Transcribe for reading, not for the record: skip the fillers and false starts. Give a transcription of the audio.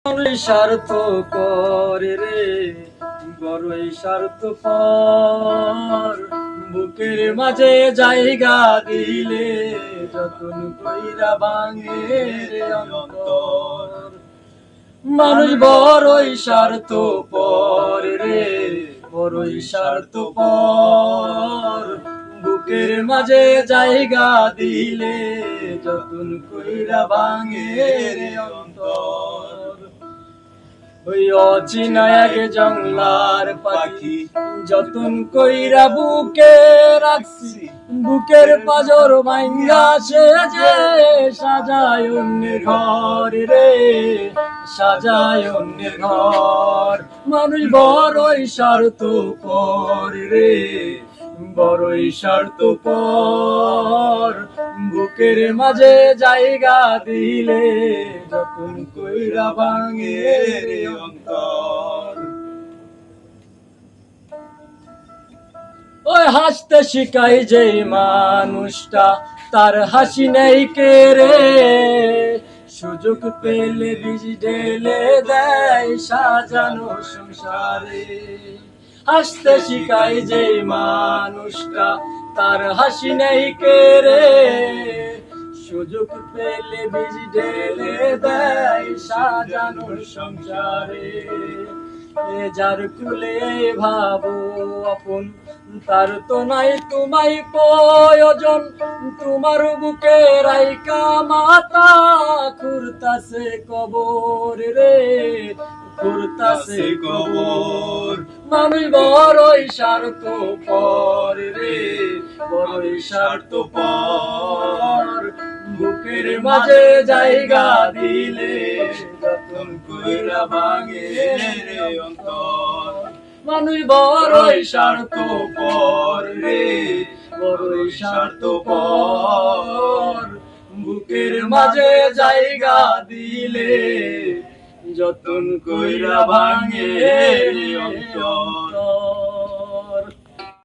স্বার্থ করে রে বড়ই স্বার্থপর, বুকের মাঝে জায়গা দিলে যতন কইরা ভাঙে রে অন্তর। মানুষ বড়ই স্বার্থপর রে বড়ই স্বার্থপর, বুকের মাঝে জায়গা দিলে যতন কইরা ভাঙে রে অন্তর। ওই অচিনা এক জংলার পাখি যতন কইরা বুকে রাখছি, বুকের পাজর ভাঙ্গা সে যে সাজায় অন্যের ঘর রে সাজায় অন্যের ঘর। মানুষ বড়ই স্বার্থপর রে বড়ই স্বার্থপর, বুকের মাঝে জায়গা দিলে যতন কইরা ভাঙে রে অন্তর। ওই হাসতে শিখাই যে মানুষটা তার হাসি নেই কে রে, সুযোগ পেলে বীজ ঢেলে দেয় সাজানো সংসারে। হাসতে শিখাই যে মানুষটা তার হাসি নেই কে রে, সুযোগ পেলে বীজ ঢেলে দেয় সাজানো সংসারে। এ যার কুলে ভাবো আপন তার তো নাই তোমায় প্রয়োজন, তোমার বুকে রাইকা মাথা খুরতাছে কবর রে খুরতাছে কবর। মানুষ বড়ই স্বার্থপর রে বড়ই স্বার্থপর, বুকের মাঝে জায়গা দিলে যতন কইরা ভাঙে রে অন্তর। মানুষ বড়ই স্বার্থপর রে বড়ই স্বার্থপর, বুকের মাঝে জায়গা দিলে যতন কইরা ভাঙে রে অন্তর।